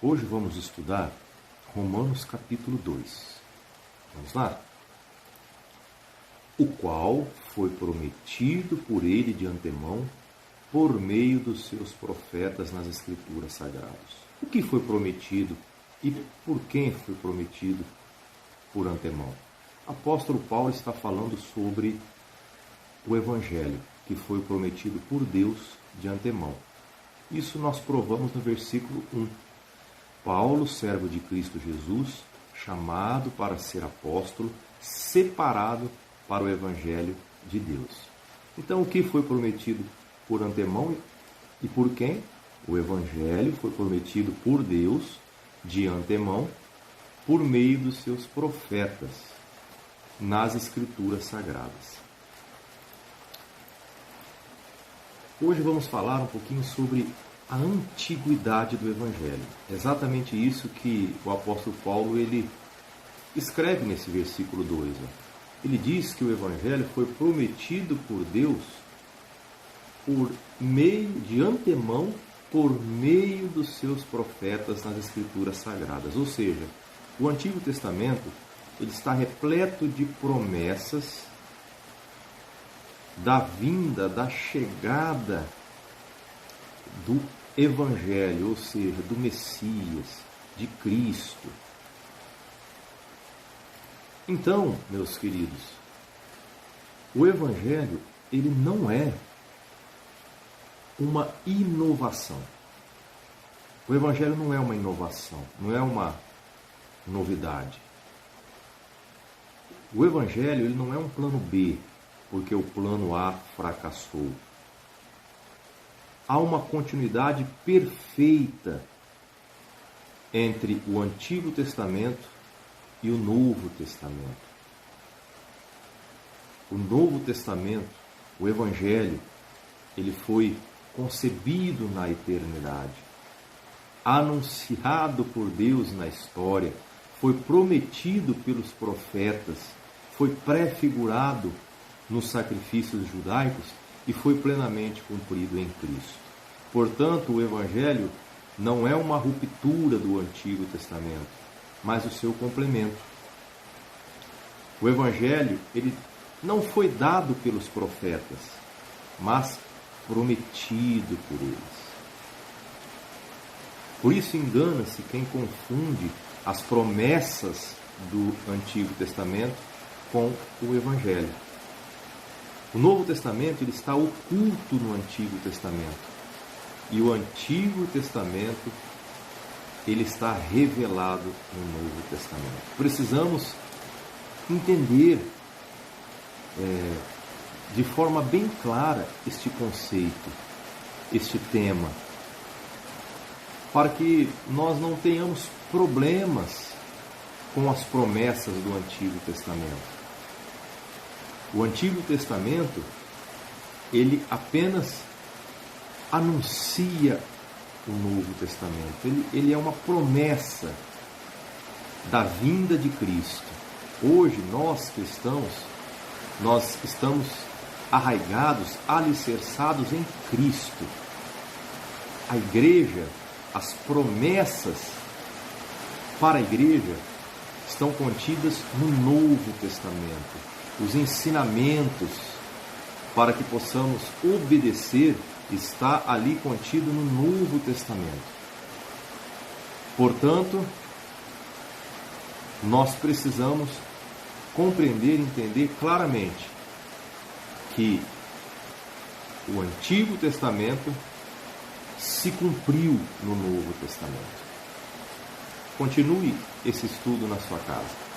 Hoje vamos estudar Romanos capítulo 2. Vamos lá? O qual foi prometido por ele de antemão, por meio dos seus profetas nas Escrituras Sagradas. O que foi prometido e por quem foi prometido por antemão? O apóstolo Paulo está falando sobre o Evangelho, que foi prometido por Deus de antemão. Isso nós provamos no versículo 1. Paulo, servo de Cristo Jesus, chamado para ser apóstolo, separado para o Evangelho de Deus. Então, o que foi prometido por antemão e por quem? O Evangelho foi prometido por Deus de antemão, por meio dos seus profetas, nas Escrituras Sagradas. Hoje vamos falar um pouquinho sobre a antiguidade do Evangelho. É exatamente isso que o apóstolo Paulo ele escreve nesse versículo 2. Ele diz que o Evangelho foi prometido por Deus por meio de antemão, por meio dos seus profetas nas Escrituras Sagradas. Ou seja, o Antigo Testamento ele está repleto de promessas da vinda, da chegada do Evangelho, ou seja, do Messias, de Cristo. Então, meus queridos, o Evangelho, ele não é uma inovação. O Evangelho não é uma inovação, não é uma novidade. O Evangelho, ele não é um plano B, porque o plano A fracassou. Há uma continuidade perfeita entre o Antigo Testamento e o Novo Testamento. O Novo Testamento, o Evangelho, ele foi concebido na eternidade, anunciado por Deus na história, foi prometido pelos profetas, foi prefigurado nos sacrifícios judaicos e foi plenamente cumprido em Cristo. Portanto, o Evangelho não é uma ruptura do Antigo Testamento, mas o seu complemento. O Evangelho ele não foi dado pelos profetas, mas prometido por eles. Por isso engana-se quem confunde as promessas do Antigo Testamento com o Evangelho. O Novo Testamento ele está oculto no Antigo Testamento. E o Antigo Testamento ele está revelado no Novo Testamento. Precisamos entender de forma bem clara este conceito, este tema, para que nós não tenhamos problemas com as promessas do Antigo Testamento. O Antigo Testamento, ele apenas anuncia o Novo Testamento. Ele é uma promessa da vinda de Cristo. Hoje, nós cristãos, nós estamos arraigados, alicerçados em Cristo. A igreja, as promessas para a igreja estão contidas no Novo Testamento. Os ensinamentos para que possamos obedecer está ali contido no Novo Testamento. Portanto, nós precisamos compreender e entender claramente que o Antigo Testamento se cumpriu no Novo Testamento. Continue esse estudo na sua casa.